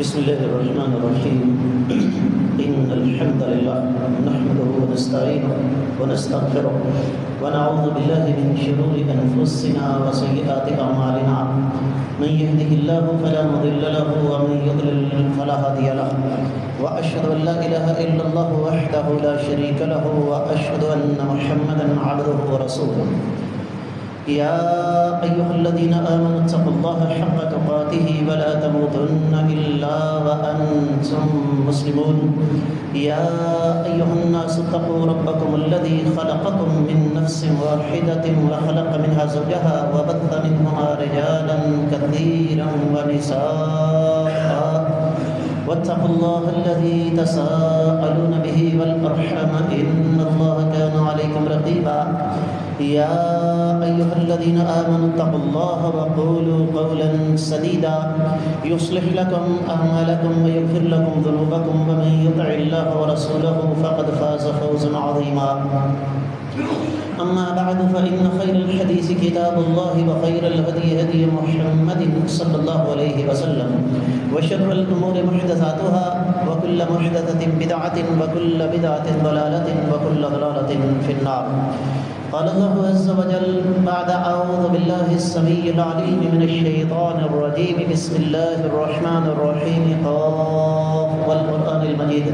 بسم الله الرحمن الرحيم إن الحمد لله نحمده ونستعينه ونستغفره ونعوذ بالله من شرور أنفسنا وسيئات أعمالنا من يهده الله فلا مضل له ومن يضلل فلا هادي له وأشهد أن لا إله إلا الله وحده لا شريك له وأشهد أن محمدا عبده ورسوله يا أيها الذين آمنوا اتقوا الله حق تقاته ولا تموتن إلا وأنتم مسلمون يا أيها الناس اتقوا ربكم الذي خلقكم من نفس واحدة وخلق منها زوجها وبث منهما رجالا كثيرا ونساء واتقوا الله الذي تساءلون به والأرحام إن الله كان عليكم رقيبا يا أيها الذين آمنوا اتقوا الله وقولوا قولا سديدا يصلح لكم أعمالكم ويغفر لكم ذنوبكم ومن يطع الله ورسوله فقد فاز فوزا عظيما أما بعد فإن خير الحديث كتاب الله وخير الهدي هدي محمد صلى الله عليه وسلم وشر الأمور محدثاتها وكل محدثة بدعة وكل بدعة ضلالة وكل ضلالة في النار. قال الله عز وجل بعد أعوذ بالله السميع العليم من الشيطان الرجيم بسم الله الرحمن الرحيم قاف والقرآن المجيد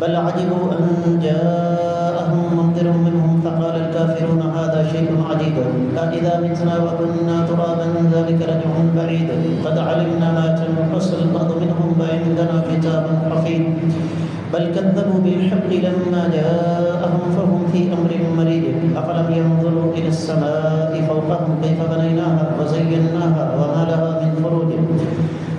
بل عجبوا أن جاءهم منذر منهم فقال الكافرون هذا شيء عجيب أإذا متنا وكنا ترابا ذلك رجع بعيد قد علمنا ما تنقص الأرض منهم وعندنا كتاب حفيظ بل كذبوا بالحق لما جاءهم فهم في أمر مريج أفلم ينظروا إلى السماء فوقهم كيف بنيناها وزيناها وما لها من فروج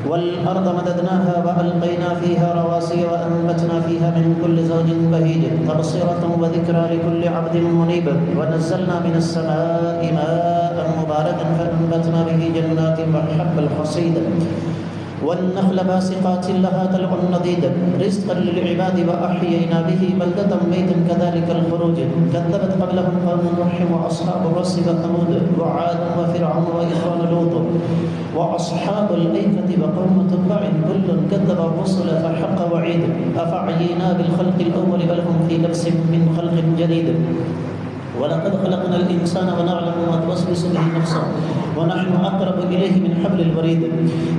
والأرض مددناها وألقينا فيها رواسي وأنبتنا فيها من كل زوج بهيج تبصرة وذكرى لكل عبد منيب ونزلنا من السماء ماء مباركا فأنبتنا به جنات وحب الحصيد والنخل باسقات لها طلع نضيد رزقا للعباد وأحيينا به بلدة ميتا كذلك الخروج كذبت قبلهم قوم نوح وأصحاب الرس وثمود وعاد وفرعون وإخوان لوط وأصحاب الأيكة وقوم تبع كل كذب الرسل فحق وعيد أفعينا بالخلق الأول بل هم في لبس من خلق جديد ولقد خلقنا الإنسان ونعلم ما توسوس به نفسه ونحن أقرب إليه من حبل الوريد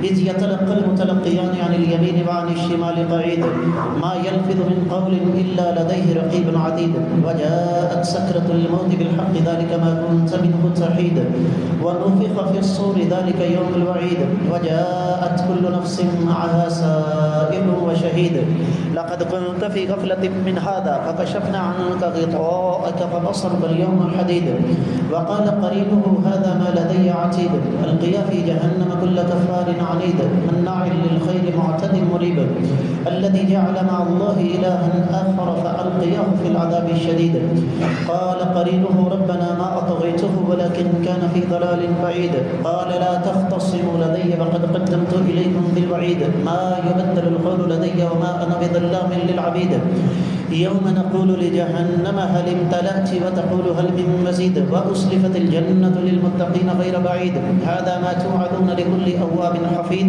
إذ يتلقى المتلقيان عن اليمين وعن الشمال قعيد ما يلفظ من قول إلا لديه رقيب عتيد وجاءت سكرة الموت بالحق ذلك ما كنت منه تحيد ونفخ في الصور ذلك يوم الوعيد وجاءت كل نفس معها سائق وشهيد لقد كنت في غفلة من هذا فكشفنا عنك غطاءك فبصرك اليوم حديد وقال قرينه هذا ما لدي عتيد القيا في جهنم كل كفار عنيد مناع للخير معتد مريب الذي جعل مع الله إلها آخر فألقياه في العذاب الشديد قال قرينه ربنا ما أطغيته ولكن كان في ضلال بعيد قال لا تختصموا لدي وقد قدمت إليكم بالوعيد ما يبدل القول لدي وما أنا بظلام للعبيد يوم نقول لجهنم هل امتلأت وتقول هل من مزيد وأسلفت الجنة للمتقين غير بعيد هذا ما توعدون لكل أواب حفيظ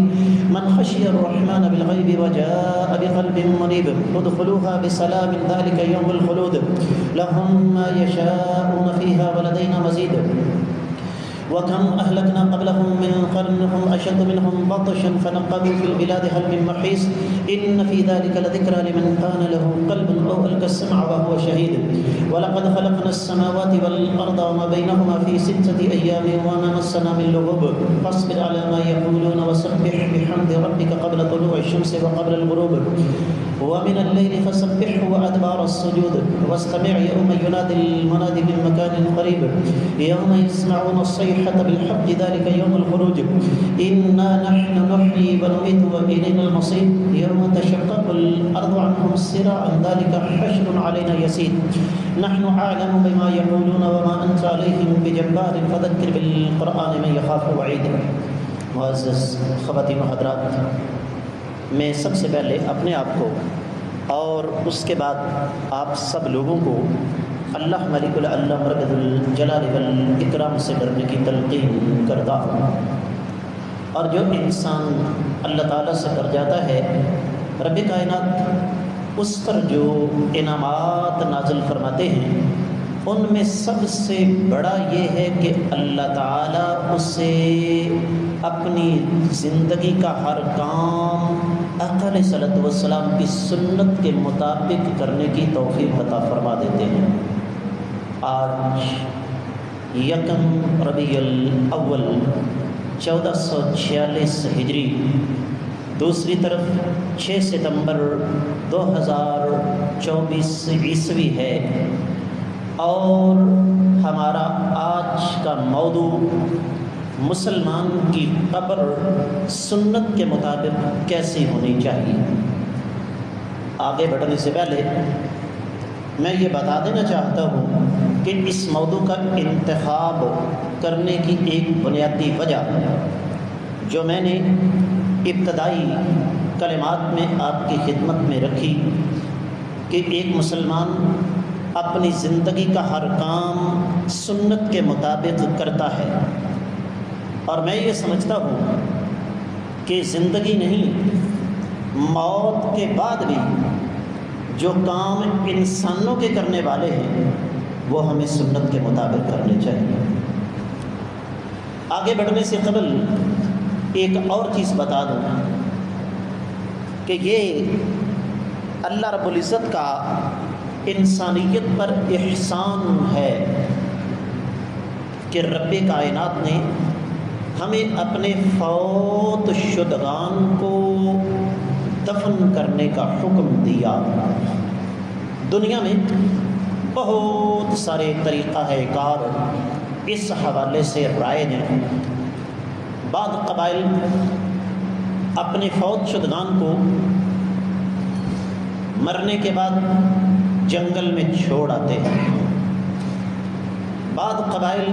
من خشي الرحمن بالغيب وجاء بقلب منيب ادخلوها بسلام ذلك يوم الخلود لهم ما يشاءون فيها ولدينا مزيد وكم أهلكنا قبلهم من قرن هم أشد منهم بطشا فنقبوا في البلاد هل من محيص إن في ذلك لذكرى لمن كان له قلب أو ألقى السمع وهو شهيد ولقد خلقنا السماوات والأرض وما بينهما في 6 أيام وما مسنا من لغوب فاصبر على ما يقولون وسبح بحمد ربك قبل طلوع الشمس وقبل الغروب ومن الليل فسبحه وأدبار السجود واستمع يوم ينادي المنادي من مكان قريب يوم يسمعون الصيحة بالحق ذلك يوم الخروج إنا نحن نحيي ونميت وإلينا المصير يوم تشقق الأرض عنهم سراعا ذلك حشر علينا يسير نحن أعلم بما يقولون وما أنت عليهم بجبار فذكر بالقرآن من يخاف وعيد. معزز خواتین و حضرات، میں سب سے پہلے اپنے آپ کو اور اس کے بعد آپ سب لوگوں کو اللہ ملک العلم رب الجلال والاکرام سے ڈرنے کی تلقین کرتا ہوں۔ اور جو انسان اللہ تعالیٰ سے ڈر جاتا ہے، رب کائنات اس پر جو انعامات نازل فرماتے ہیں ان میں سب سے بڑا یہ ہے کہ اللہ تعالیٰ اسے اپنی زندگی کا ہر کام آقا علیہ الصلوۃ والسلام کی سنت کے مطابق کرنے کی توفیق عطا فرما دیتے ہیں۔ آج یکم ربیع الاول 1446 ہجری، دوسری طرف 6 ستمبر 2024 عیسوی ہے، اور ہمارا آج کا موضوع مسلمان کی قبر سنت کے مطابق کیسی ہونی چاہیے۔ آگے بڑھنے سے پہلے میں یہ بتا دینا چاہتا ہوں کہ اس موضوع کا انتخاب کرنے کی ایک بنیادی وجہ جو میں نے ابتدائی کلمات میں آپ کی خدمت میں رکھی کہ ایک مسلمان اپنی زندگی کا ہر کام سنت کے مطابق کرتا ہے، اور میں یہ سمجھتا ہوں کہ زندگی نہیں، موت کے بعد بھی جو کام انسانوں کے کرنے والے ہیں وہ ہمیں سنت کے مطابق کرنے چاہیے۔ آگے بڑھنے سے قبل ایک اور چیز بتا دوں کہ یہ اللہ رب العزت کا انسانیت پر احسان ہے کہ رب کائنات نے ہمیں اپنے فوت شدگان کو دفن کرنے کا حکم دیا۔ دنیا میں بہت سارے طریقہ کار اس حوالے سے رائج ہیں۔ بعض قبائل اپنے فوت شدگان کو مرنے کے بعد جنگل میں چھوڑ آتے ہیں۔ بعض قبائل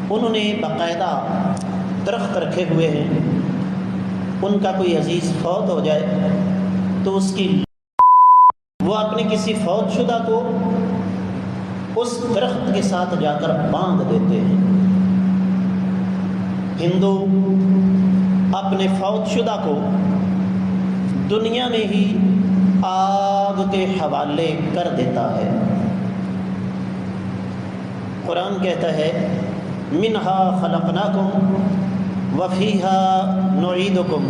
انہوں نے باقاعدہ درخت رکھے ہوئے ہیں، ان کا کوئی عزیز فوت ہو جائے تو اس کی وہ اپنے کسی فوت شدہ کو اس درخت کے ساتھ جا کر باندھ دیتے ہیں۔ ہندو اپنے فوت شدہ کو دنیا میں ہی آگ کے حوالے کر دیتا ہے۔ قرآن کہتا ہے منہا خلقناکم وفیہا نعیدکم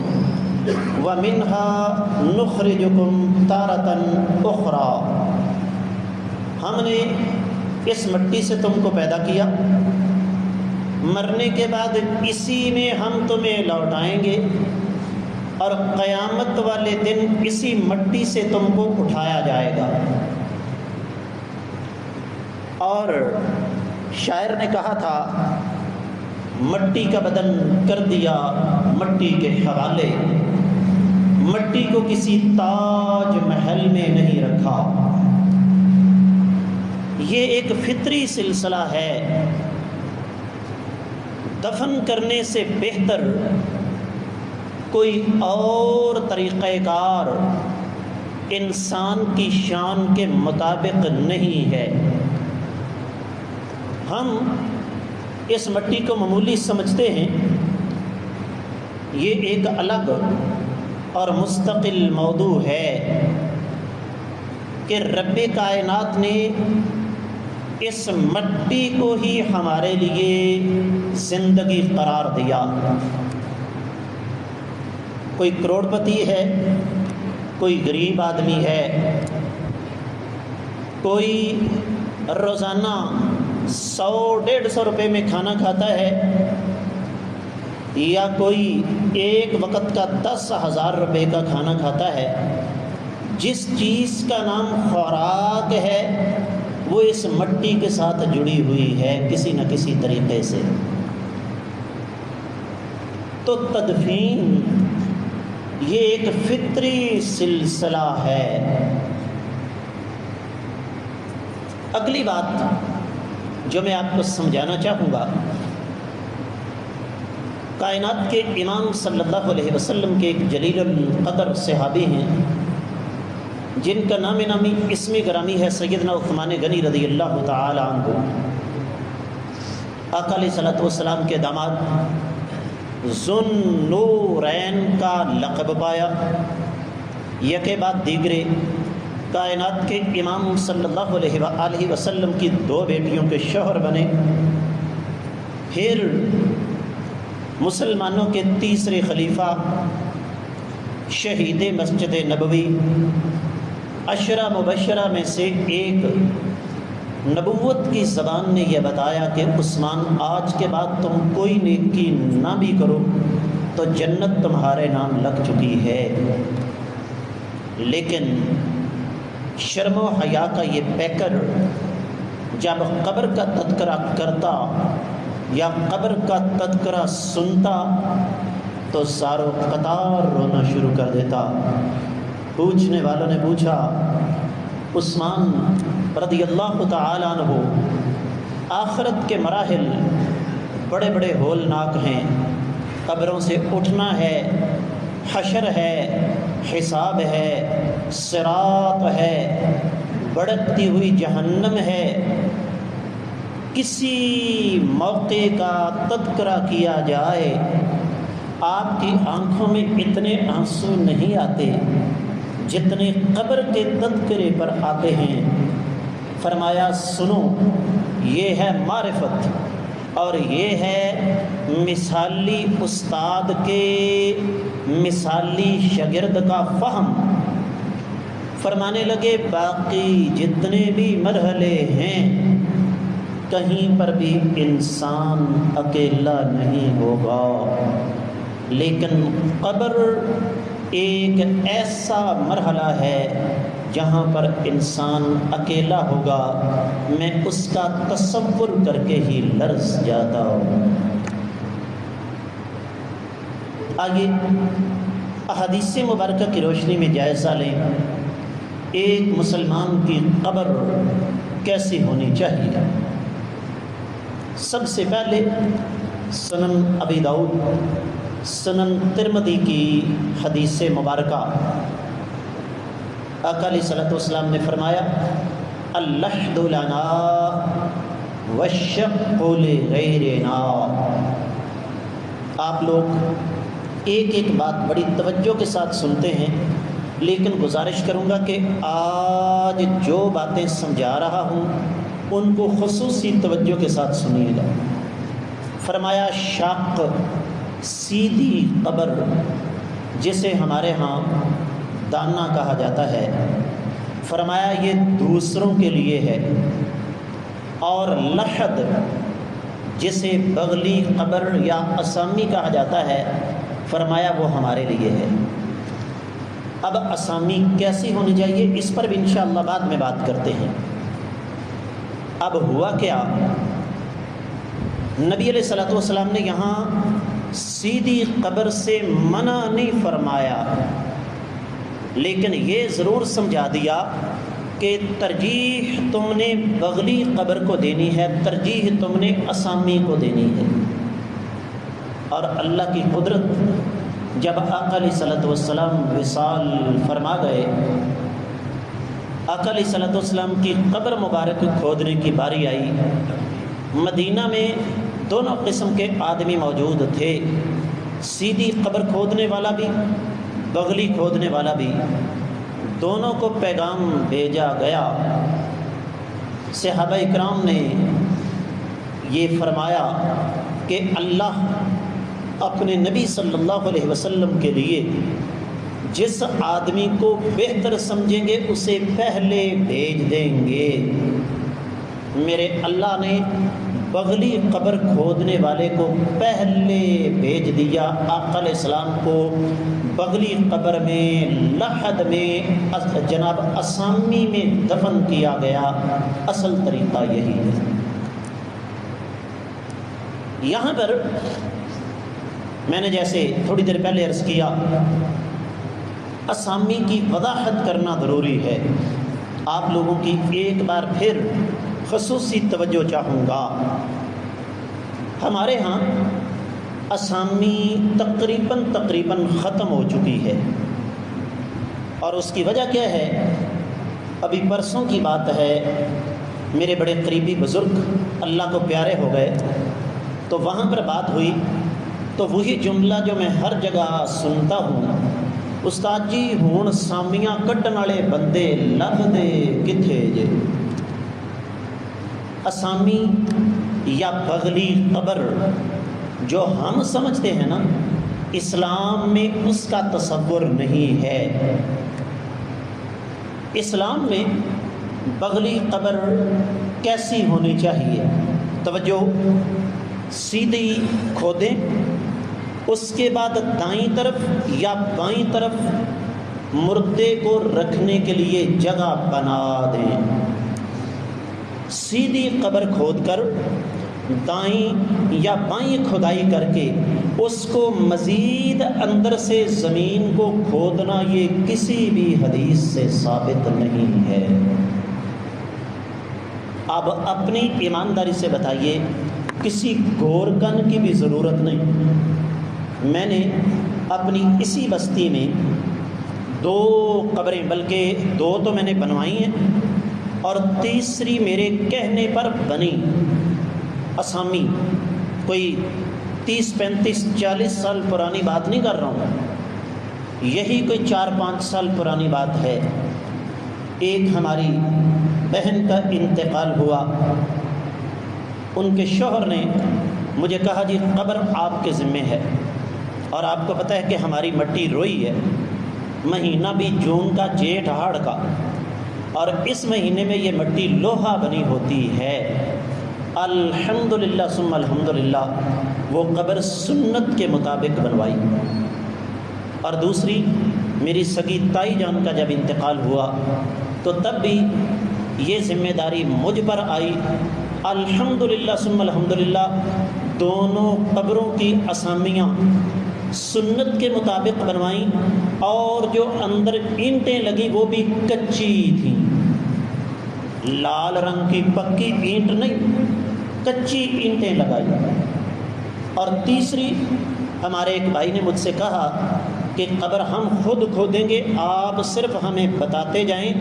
ومنہا نخرجکم تارۃ اخری، ہم نے اس مٹی سے تم کو پیدا کیا، مرنے کے بعد اسی میں ہم تمہیں لوٹائیں گے، اور قیامت والے دن اسی مٹی سے تم کو اٹھایا جائے گا۔ اور شاعر نے کہا تھا مٹی کا بدن کر دیا مٹی کے حوالے، مٹی کو کسی تاج محل میں نہیں رکھا۔ یہ ایک فطری سلسلہ ہے، دفن کرنے سے بہتر کوئی اور طریقہ کار انسان کی شان کے مطابق نہیں ہے۔ ہم اس مٹی کو معمولی سمجھتے ہیں، یہ ایک الگ اور مستقل موضوع ہے کہ رب کائنات نے اس مٹی کو ہی ہمارے لیے زندگی قرار دیا۔ کوئی کروڑ پتی ہے، کوئی غریب آدمی ہے، کوئی روزانہ 100-150 روپے میں کھانا کھاتا ہے، یا کوئی ایک وقت کا 10,000 روپے کا کھانا کھاتا ہے۔ جس چیز کا نام خوراک ہے وہ اس مٹی کے ساتھ جڑی ہوئی ہے کسی نہ کسی طریقے سے۔ تو تدفین یہ ایک فطری سلسلہ ہے۔ اگلی بات جو میں آپ کو سمجھانا چاہوں گا، کائنات کے امام صلی اللہ علیہ وسلم کے ایک جلیل القدر صحابی ہیں جن کا نام نامی اسمی گرامی ہے سیدنا عثمان غنی رضی اللہ تعالی عنہ۔ آقا علیہ الصلوۃ والسلام کے داماد ذوالنورین کا لقب پایا، یکے بعد دیگرے کائنات کے امام صلی اللہ علیہ وآلہ وسلم کی 2 بیٹیوں کے شوہر بنے، پھر مسلمانوں کے تیسرے خلیفہ شہید مسجد نبوی، 10 مبشرہ میں سے ایک، نبوت کی زبان نے یہ بتایا کہ عثمان آج کے بعد تم کوئی نیکی نہ بھی کرو تو جنت تمہارے نام لگ چکی ہے۔ لیکن شرم و حیا کا یہ پیکر جب قبر کا تذکرہ کرتا یا قبر کا تذکرہ سنتا تو ساروں قطار رونا شروع کر دیتا۔ پوچھنے والوں نے پوچھا، عثمان رضی اللہ تعالیٰ عنہ، آخرت کے مراحل بڑے بڑے ہولناک ہیں، قبروں سے اٹھنا ہے، حشر ہے، حساب ہے، صراط ہے، بڑکتی ہوئی جہنم ہے، کسی موقع کا تذکرہ کیا جائے آپ کی آنکھوں میں اتنے آنسو نہیں آتے جتنے قبر کے تذکرے پر آتے ہیں۔ فرمایا سنو، یہ ہے معرفت اور یہ ہے مثالی استاد کے مثالی شاگرد کا فہم۔ فرمانے لگے باقی جتنے بھی مرحلے ہیں کہیں پر بھی انسان اکیلا نہیں ہوگا، لیکن قبر ایک ایسا مرحلہ ہے جہاں پر انسان اکیلا ہوگا، میں اس کا تصور کر کے ہی لرز جاتا ہوں۔ آگے احادیث مبارکہ کی روشنی میں جائزہ لیں ایک مسلمان کی قبر کیسی ہونی چاہیے۔ سب سے پہلے سنن ابی داؤد، سنن ترمذی کی حدیث مبارکہ، آقا علیہ الصلوۃ والسلام نے فرمایا اللحد لنا والشق لغیرنا۔ آپ لوگ ایک ایک بات بڑی توجہ کے ساتھ سنتے ہیں، لیکن گزارش کروں گا کہ آج جو باتیں سمجھا رہا ہوں ان کو خصوصی توجہ کے ساتھ سنیے گا۔ فرمایا شق، سیدھی قبر جسے ہمارے ہاں دانا کہا جاتا ہے، فرمایا یہ دوسروں کے لیے ہے، اور لحد جسے بغلی قبر یا اسامی کہا جاتا ہے، فرمایا وہ ہمارے لیے ہے۔ اب اسامی کیسی ہونی چاہیے اس پر بھی انشاءاللہ بعد میں بات کرتے ہیں۔ اب ہوا کیا، نبی علیہ الصلوۃ والسلام نے یہاں سیدھی قبر سے منع نہیں فرمایا، لیکن یہ ضرور سمجھا دیا کہ ترجیح تم نے بغلی قبر کو دینی ہے، ترجیح تم نے اسامی کو دینی ہے۔ اور اللہ کی قدرت، جب آقا علیہ الصلوۃ والسلام وصال فرما گئے، آقا علیہ الصلوۃ والسلام کی قبر مبارک کھودنے کی باری آئی۔ مدینہ میں دونوں قسم کے آدمی موجود تھے، سیدھی قبر کھودنے والا بھی، بغلی کھودنے والا بھی، دونوں کو پیغام بھیجا گیا۔ صحابہ اکرام نے یہ فرمایا کہ اللہ اپنے نبی صلی اللہ علیہ وسلم کے لیے جس آدمی کو بہتر سمجھیں گے اسے پہلے بھیج دیں گے۔ میرے اللہ نے بغلی قبر کھودنے والے کو پہلے بھیج دیا، آقا علیہ السلام کو بغلی قبر میں، لحد میں، جناب اسامی میں دفن کیا گیا۔ اصل طریقہ یہی ہے۔ یہاں پر میں نے جیسے تھوڑی دیر پہلے عرض کیا، اسامی کی وضاحت کرنا ضروری ہے۔ آپ لوگوں کی ایک بار پھر خصوصی توجہ چاہوں گا۔ ہمارے ہاں اسامی تقریباً ختم ہو چکی ہے، اور اس کی وجہ کیا ہے؟ ابھی پرسوں کی بات ہے، میرے بڑے قریبی بزرگ اللہ کو پیارے ہو گئے، تو وہاں پر بات ہوئی تو وہی جملہ جو میں ہر جگہ سنتا ہوں، استاد جی ہون سامیاں کٹن والے بندے لب دے کتھے جے؟ اسامی یا بغلی قبر جو ہم سمجھتے ہیں نا، اسلام میں اس کا تصور نہیں ہے۔ اسلام میں بغلی قبر کیسی ہونی چاہیے؟ توجہ، سیدھی کھودیں، اس کے بعد دائیں طرف یا بائیں طرف مردے کو رکھنے کے لیے جگہ بنا دیں۔ سیدھی قبر کھود کر دائیں یا بائیں کھدائی کر کے اس کو مزید اندر سے زمین کو کھودنا، یہ کسی بھی حدیث سے ثابت نہیں ہے۔ اب اپنی ایمانداری سے بتائیے، کسی گورکن کی بھی ضرورت نہیں۔ میں نے اپنی اسی بستی میں 2 قبریں، بلکہ 2 تو میں نے بنوائی ہیں اور تیسری میرے کہنے پر بنی۔ اسامی کوئی 30 35 40 سال پرانی بات نہیں کر رہا ہوں، یہی کوئی 4-5 سال پرانی بات ہے۔ ایک ہماری بہن کا انتقال ہوا، ان کے شوہر نے مجھے کہا جی قبر آپ کے ذمہ ہے، اور آپ کو پتہ ہے کہ ہماری مٹی روئی ہے، مہینہ بھی جون کا، جیٹھ ہاڑ کا، اور اس مہینے میں یہ مٹی لوہا بنی ہوتی ہے۔ الحمدللہ ثم الحمدللہ وہ قبر سنت کے مطابق بنوائی۔ اور دوسری میری سگی تائی جان کا جب انتقال ہوا تو تب بھی یہ ذمہ داری مجھ پر آئی۔ الحمدللہ ثم الحمدللہ دونوں قبروں کی اسامیاں سنت کے مطابق بنوائیں، اور جو اندر اینٹیں لگیں وہ بھی کچی تھیں، لال رنگ کی پکی اینٹ نہیں، کچی اینٹیں لگائی۔ اور تیسری، ہمارے ایک بھائی نے مجھ سے کہا کہ قبر ہم خود کھودیں گے، آپ صرف ہمیں بتاتے جائیں۔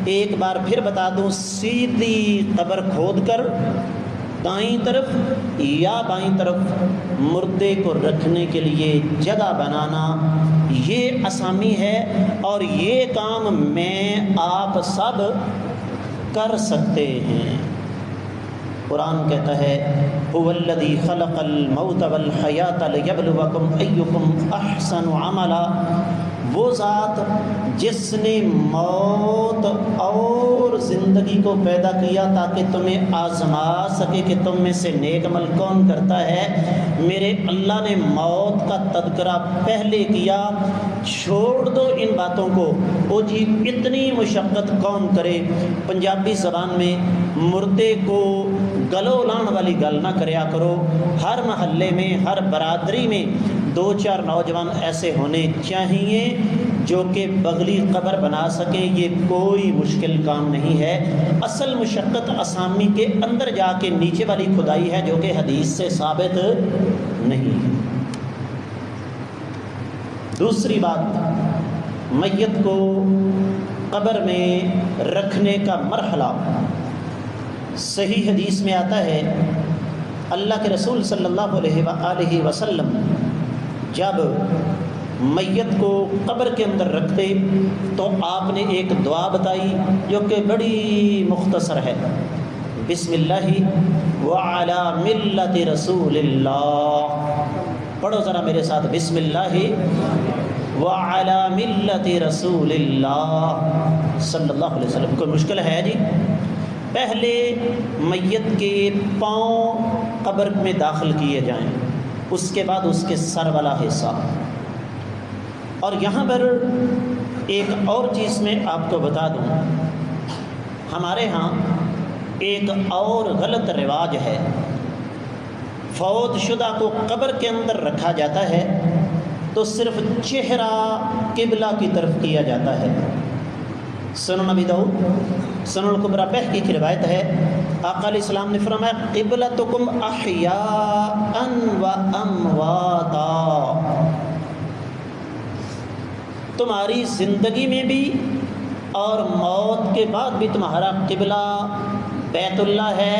ایک بار پھر بتا دوں، سیدھی قبر کھود کر دائیں طرف یا بائیں طرف مردے کو رکھنے کے لیے جگہ بنانا، یہ اسامی ہے، اور یہ کام میں آپ سب کر سکتے ہیں۔ قرآن کہتا ہے هو الذی خلق الموت والحیات لیبلوکم ایکم احسن عملا، وہ ذات جس نے موت اور زندگی کو پیدا کیا تاکہ تمہیں آزما سکے کہ تم میں سے نیک عمل کون کرتا ہے۔ میرے اللہ نے موت کا تذکرہ پہلے کیا، چھوڑ دو ان باتوں کو، او جی اتنی مشقت کون کرے۔ پنجابی زبان میں مردے کو گلو لان والی گل نہ کریا کرو۔ ہر محلے میں، ہر برادری میں 2-4 نوجوان ایسے ہونے چاہیے جو کہ بغلی قبر بنا سکیں۔ یہ کوئی مشکل کام نہیں ہے۔ اصل مشقت اسامی کے اندر جا کے نیچے والی کھدائی ہے، جو کہ حدیث سے ثابت نہیں ہے۔ دوسری بات، میت کو قبر میں رکھنے کا مرحلہ صحیح حدیث میں آتا ہے، اللہ کے رسول صلی اللہ علیہ وآلہ وسلم جب میت کو قبر کے اندر رکھتے تو آپ نے ایک دعا بتائی جو کہ بڑی مختصر ہے، بسم اللہ وعلی ملت رسول اللہ۔ پڑھو ذرا میرے ساتھ، بسم اللہ وعلی ملت رسول اللہ صلی اللہ علیہ وسلم۔ کوئی مشکل ہے جی؟ پہلے میت کے پاؤں قبر میں داخل کیے جائیں، اس کے بعد اس کے سر والا حصہ۔ اور یہاں پر ایک اور چیز میں آپ کو بتا دوں، ہمارے ہاں ایک اور غلط رواج ہے، فوت شدہ کو قبر کے اندر رکھا جاتا ہے تو صرف چہرہ قبلہ کی طرف کیا جاتا ہے۔ سنن ابی داؤد سنن الکبریٰ بہقی کی روایت ہے، آقا علیہ السلام نے فرمایا قبلتکم احیاء و امواتا، تمہاری زندگی میں بھی اور موت کے بعد بھی تمہارا قبلہ بیت اللہ ہے،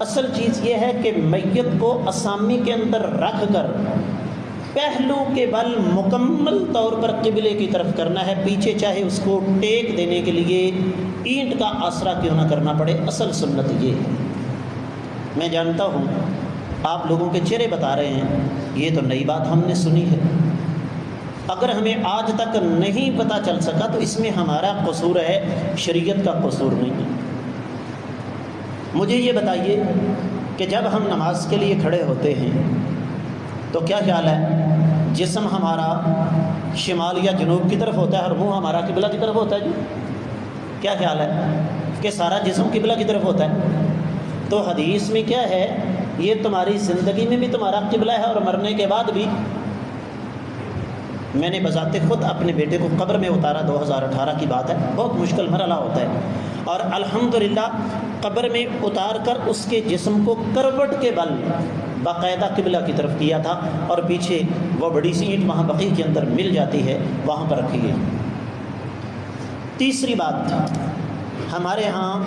اصل چیز یہ ہے کہ میت کو اسامی کے اندر رکھ کر پہلو کے بل مکمل طور پر قبلے کی طرف کرنا ہے، پیچھے چاہے اس کو ٹیک دینے کے لیے اینٹ کا آسرا کیوں نہ کرنا پڑے۔ اصل سنت یہ ہے۔ میں جانتا ہوں آپ لوگوں کے چہرے بتا رہے ہیں یہ تو نئی بات ہم نے سنی ہے، اگر ہمیں آج تک نہیں پتہ چل سکا تو اس میں ہمارا قصور ہے، شریعت کا قصور نہیں ہے۔ مجھے یہ بتائیے کہ جب ہم نماز کے لیے کھڑے ہوتے ہیں تو کیا خیال ہے، جسم ہمارا شمال یا جنوب کی طرف ہوتا ہے اور منہ ہمارا قبلہ کی طرف ہوتا ہے جی؟ کیا خیال ہے کہ سارا جسم قبلہ کی طرف ہوتا ہے؟ تو حدیث میں کیا ہے، یہ تمہاری زندگی میں بھی تمہارا قبلہ ہے اور مرنے کے بعد بھی۔ میں نے بذات خود اپنے بیٹے کو قبر میں اتارا، 2018 کی بات ہے، بہت مشکل مرحلہ ہوتا ہے، اور الحمدللہ قبر میں اتار کر اس کے جسم کو کروٹ کے بل باقاعدہ قبلہ کی طرف کیا تھا، اور پیچھے وہ بڑی سی اینٹ وہاں بقیع کے اندر مل جاتی ہے، وہاں پر رکھی گئی۔ تیسری بات، ہمارے ہاں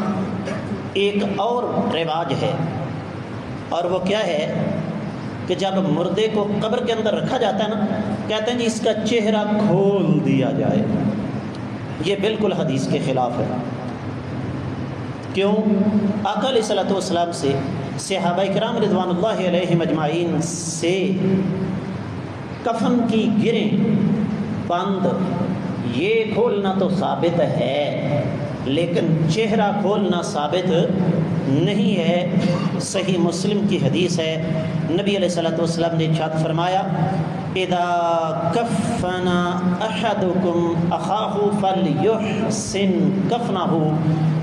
ایک اور رواج ہے، اور وہ کیا ہے کہ جب مردے کو قبر کے اندر رکھا جاتا ہے نا، کہتے ہیں جی اس کا چہرہ کھول دیا جائے۔ یہ بالکل حدیث کے خلاف ہے۔ کیوں؟ آقا علیہ الصلوۃ والسلام سے صحابہ کرام رضوان اللہ علیہم اجمعین سے کفن کی گریں بند یہ کھولنا تو ثابت ہے، لیکن چہرہ کھولنا ثابت نہیں ہے۔ صحیح مسلم کی حدیث ہے، نبی علیہ الصلوۃ والسلام نے ارشاد فرمایا، اذا کفن احدکم اخاہ فلیحسن کفنہ،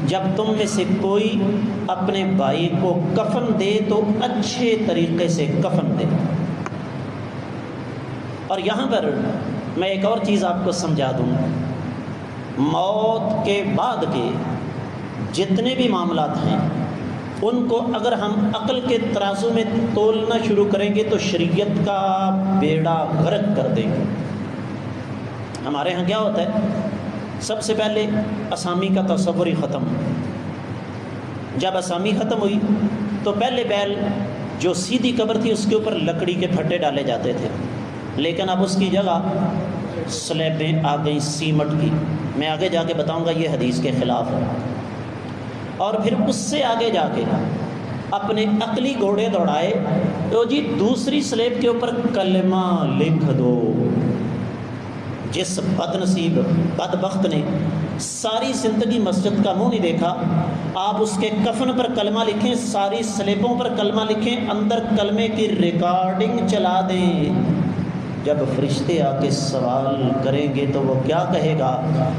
جب تم میں سے کوئی اپنے بھائی کو کفن دے تو اچھے طریقے سے کفن دے۔ اور یہاں پر میں ایک اور چیز آپ کو سمجھا دوں، موت کے بعد کے جتنے بھی معاملات ہیں ان کو اگر ہم عقل کے ترازو میں تولنا شروع کریں گے تو شریعت کا بیڑا غرق کر دیں گے۔ ہمارے ہاں کیا ہوتا ہے، سب سے پہلے اسامی کا تصور ہی ختم۔ جب اسامی ختم ہوئی تو پہلے جو سیدھی قبر تھی اس کے اوپر لکڑی کے پھٹے ڈالے جاتے تھے، لیکن اب اس کی جگہ سلیبیں آ گئیں سیمٹ کی۔ میں آگے جا کے بتاؤں گا یہ حدیث کے خلاف ہے۔ اور پھر اس سے آگے جا کے اپنے عقلی گھوڑے دوڑائے تو جی دوسری سلیب کے اوپر کلمہ لکھ دو۔ جس بد نصیب بدبخت نے ساری زندگی مسجد کا منہ نہیں دیکھا، آپ اس کے کفن پر کلمہ لکھیں، ساری سلیبوں پر کلمہ لکھیں، اندر کلمے کی ریکارڈنگ چلا دیں۔ جب فرشتے آ کے سوال کریں گے تو وہ کیا کہے گا؟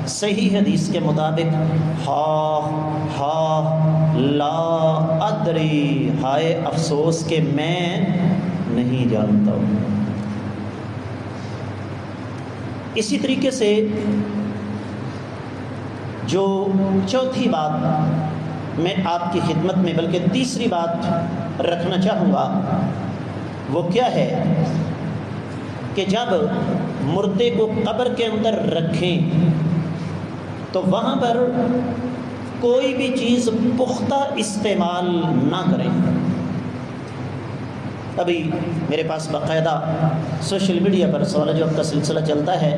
صحیح حدیث کے مطابق، ہا لا ادری، ہائے افسوس کہ میں نہیں جانتا ہوں۔ اسی طریقے سے جو چوتھی بات میں آپ کی خدمت میں بلکہ تیسری بات رکھنا چاہوں گا، وہ کیا ہے کہ جب مردے کو قبر کے اندر رکھیں تو وہاں پر کوئی بھی چیز پختہ استعمال نہ کریں۔ ابھی میرے پاس باقاعدہ سوشل میڈیا پر سوال جواب کا سلسلہ چلتا ہے،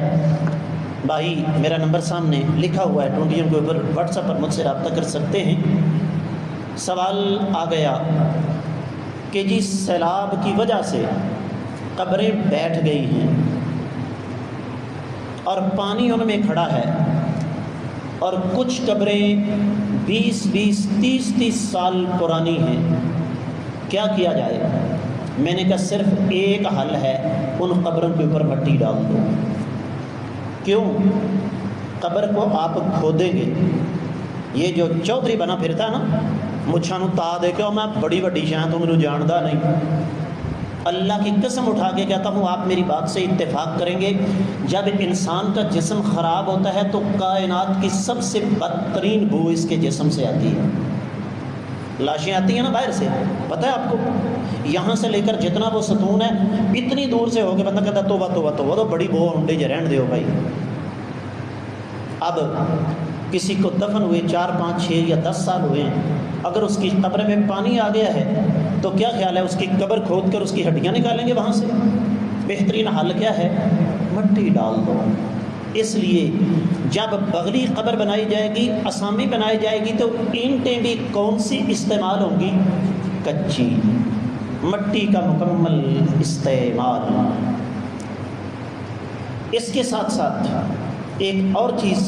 بھائی میرا نمبر سامنے لکھا ہوا ہے، ٹونڈیوں کے اوپر واٹس ایپ پر مجھ سے رابطہ کر سکتے ہیں۔ سوال آ گیا کہ جی سیلاب کی وجہ سے قبریں بیٹھ گئی ہیں اور پانی ان میں کھڑا ہے، اور کچھ قبریں 20-30 سال پرانی ہیں، کیا کیا جائے؟ میں نے کہا صرف ایک حل ہے، ان قبروں کے اوپر مٹی ڈال دو۔ کیوں؟ قبر کو آپ کھودیں گے، یہ جو چودھری بنا پھرتا ہے نا، مچھاں نو تا دے کے میں بڑی وڈی شاہ تو مجھے جاندا نہیں، اللہ کی قسم اٹھا کے کہتا ہوں آپ میری بات سے اتفاق کریں گے، جب انسان کا جسم خراب ہوتا ہے تو کائنات کی سب سے بدترین بو اس کے جسم سے آتی ہے۔ لاشیں آتی ہیں نا باہر سے، پتہ ہے آپ کو، یہاں سے لے کر جتنا وہ ستون ہے اتنی دور سے ہو کے بندہ کہتا توبہ توبہ توبہ، تو بڑی بو ہنڈے جہ رہن دیو بھائی۔ اب کسی کو دفن ہوئے 4 5 6 یا 10 سال ہوئے ہیں، اگر اس کی قبر میں پانی آ گیا ہے تو کیا خیال ہے، اس کی قبر کھود کر اس کی ہڈیاں نکالیں گے وہاں سے؟ بہترین حل کیا ہے، مٹی ڈال دو۔ اس لیے جب بغلی قبر بنائی جائے گی، اسامی بنائی جائے گی، تو اینٹیں بھی کون سی استعمال ہوں گی؟ کچی، مٹی کا مکمل استعمال۔ اس کے ساتھ ساتھ ایک اور چیز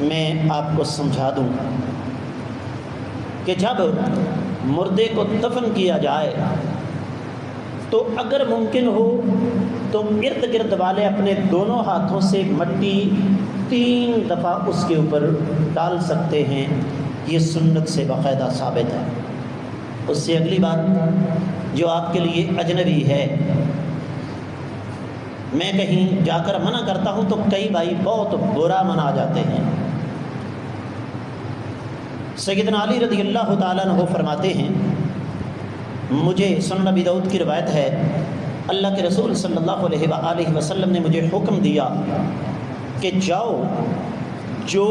میں آپ کو سمجھا دوں کہ جب مردے کو دفن کیا جائے تو اگر ممکن ہو تو ارد گرد والے اپنے دونوں ہاتھوں سے مٹی 3 دفعہ اس کے اوپر ڈال سکتے ہیں، یہ سنت سے باقاعدہ ثابت ہے۔ اس سے اگلی بات جو آپ کے لیے اجنبی ہے، میں کہیں جا کر منع کرتا ہوں تو کئی بھائی بہت برا منا جاتے ہیں۔ سیدنا علی رضی اللہ تعالیٰ عنہ فرماتے ہیں، مجھے سنن ابی داؤد کی روایت ہے، اللہ کے رسول صلی اللہ علیہ وآلہ وسلم نے مجھے حکم دیا کہ جاؤ، جو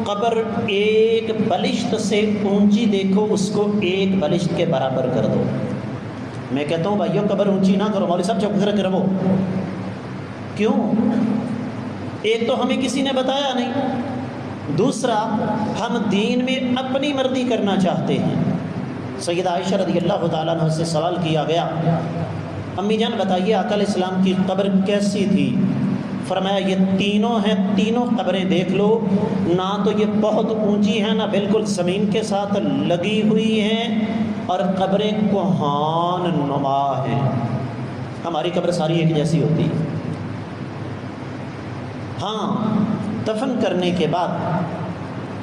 قبر ایک بلشت سے اونچی دیکھو اس کو 1 بلشت کے برابر کر دو۔ میں کہتا ہوں بھائیو قبر اونچی نہ کرو، مولوی صاحب چپ کر کے رہو۔ کیوں؟ ایک تو ہمیں کسی نے بتایا نہیں، دوسرا ہم دین میں اپنی مرضی کرنا چاہتے ہیں۔ سیدہ عائشہ رضی اللہ تعالیٰ عنہ سے سوال کیا گیا، امی جان بتائیے آقا علیہ السلام کی قبر کیسی تھی؟ فرمایا یہ تینوں ہیں، تینوں قبریں دیکھ لو، نہ تو یہ بہت اونچی ہیں نہ بالکل زمین کے ساتھ لگی ہوئی ہیں، اور قبریں کوہان نما ہیں۔ ہماری قبر ساری ایک جیسی ہوتی ہے۔ ہاں، دفن کرنے کے بعد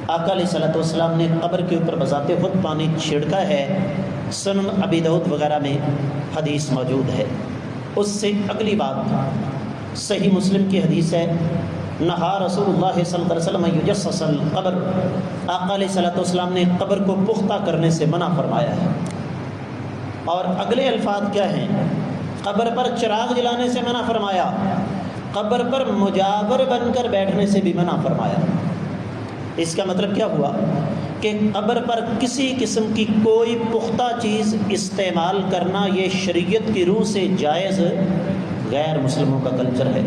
آقا علیہ السلام نے قبر کے اوپر بذات خود پانی چھڑکا ہے، سنن ابی داؤد وغیرہ میں حدیث موجود ہے۔ اس سے اگلی بات صحیح مسلم کی حدیث ہے، نہا رسول اللہ صلی اللہ علیہ وسلم یجسس القبر، آقا علیہ السلام نے قبر کو پختہ کرنے سے منع فرمایا ہے۔ اور اگلے الفاظ کیا ہیں؟ قبر پر چراغ جلانے سے منع فرمایا، قبر پر مجاور بن کر بیٹھنے سے بھی منع فرمایا۔ اس کا مطلب کیا ہوا کہ قبر پر کسی قسم کی کوئی پختہ چیز استعمال کرنا یہ شریعت کی روح سے جائز غیر مسلموں کا کلچر ہے۔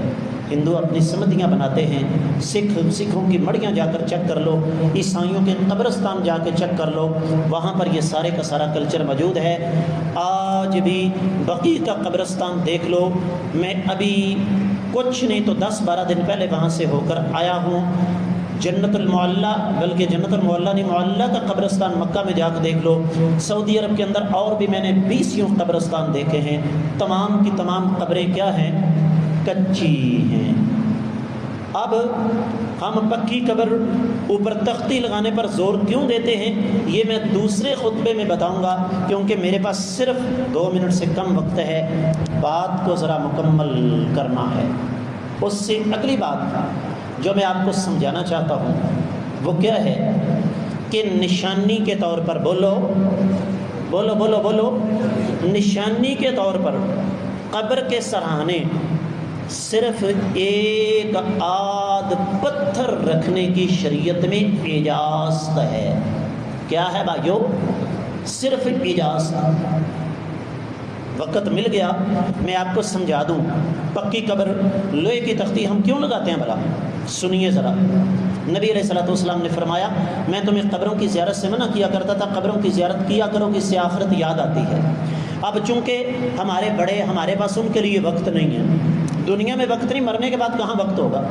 ہندو اپنی سمدیاں بناتے ہیں، سکھوں کی مڑیاں جا کر چیک کر لو، عیسائیوں کے قبرستان جا کے چیک کر لو، وہاں پر یہ سارے کا سارا کلچر موجود ہے۔ آج بھی بقیع کا قبرستان دیکھ لو، میں ابھی کچھ نہیں تو 10-12 دن پہلے وہاں سے ہو کر آیا ہوں۔ جنت المعلیٰ، بلکہ جنت المعلیٰ نہیں، معلیٰ کا قبرستان مکہ میں جا کے دیکھ لو، سعودی عرب کے اندر اور بھی میں نے 20 قبرستان دیکھے ہیں، تمام کی تمام قبریں کیا ہیں؟ کچی ہیں۔ اب ہم پکی قبر اوپر تختی لگانے پر زور کیوں دیتے ہیں، یہ میں دوسرے خطبے میں بتاؤں گا، کیونکہ میرے پاس صرف 2 منٹ سے کم وقت ہے، بات کو ذرا مکمل کرنا ہے۔ اس سے اگلی بات جو میں آپ کو سمجھانا چاہتا ہوں وہ کیا ہے کہ نشانی کے طور پر بولو بولو بولو بولو نشانی کے طور پر قبر کے سرہانے صرف ایک آدھ پتھر رکھنے کی شریعت میں اجازت ہے۔ کیا ہے بھائیو؟ صرف اجازت۔ وقت مل گیا میں آپ کو سمجھا دوں، پکی قبر لوہے کی تختی ہم کیوں لگاتے ہیں بھلا؟ سنیے ذرا، نبی علیہ الصلوۃ والسلام نے فرمایا میں تمہیں قبروں کی زیارت سے منع کیا کرتا تھا، قبروں کی زیارت کیا کرو کہ اس سے آخرت یاد آتی ہے۔ اب چونکہ ہمارے بڑے ہمارے پاس ان کے لیے وقت نہیں ہے، دنیا میں وقت نہیں، مرنے کے بعد کہاں وقت ہوگا؟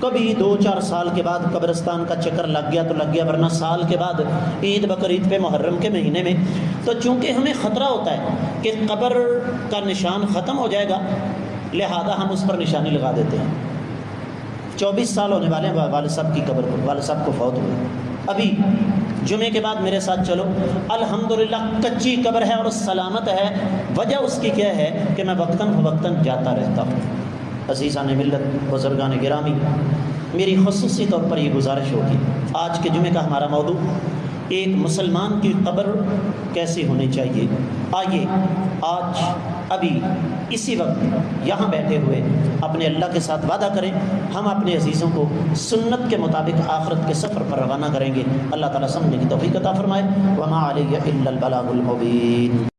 کبھی 2-4 سال کے بعد قبرستان کا چکر لگ گیا تو لگ گیا، ورنہ سال کے بعد عید بقرعید پہ محرم کے مہینے میں۔ تو چونکہ ہمیں خطرہ ہوتا ہے کہ قبر کا نشان ختم ہو جائے گا، لہذا ہم اس پر نشانی لگا دیتے ہیں۔ 24 سال ہونے والے ہیں والد صاحب کی قبر کو، والد صاحب کو فوت ہوئے، ابھی جمعے کے بعد میرے ساتھ چلو، الحمدللہ کچی قبر ہے اور سلامت ہے۔ وجہ اس کی کیا ہے کہ میں وقتاً فوقتاً جاتا رہتا ہوں۔ عزیزان ملت، بزرگان گرامی، میری خصوصی طور پر یہ گزارش ہوگی، آج کے جمعے کا ہمارا موضوع ایک مسلمان کی قبر کیسے ہونی چاہیے، آئیے آج ابھی اسی وقت یہاں بیٹھے ہوئے اپنے اللہ کے ساتھ وعدہ کریں، ہم اپنے عزیزوں کو سنت کے مطابق آخرت کے سفر پر روانہ کریں گے۔ اللہ تعالیٰ سمجھنے کی توفیق عطا فرمائے۔ وما علیہ الا البلاغ المبین۔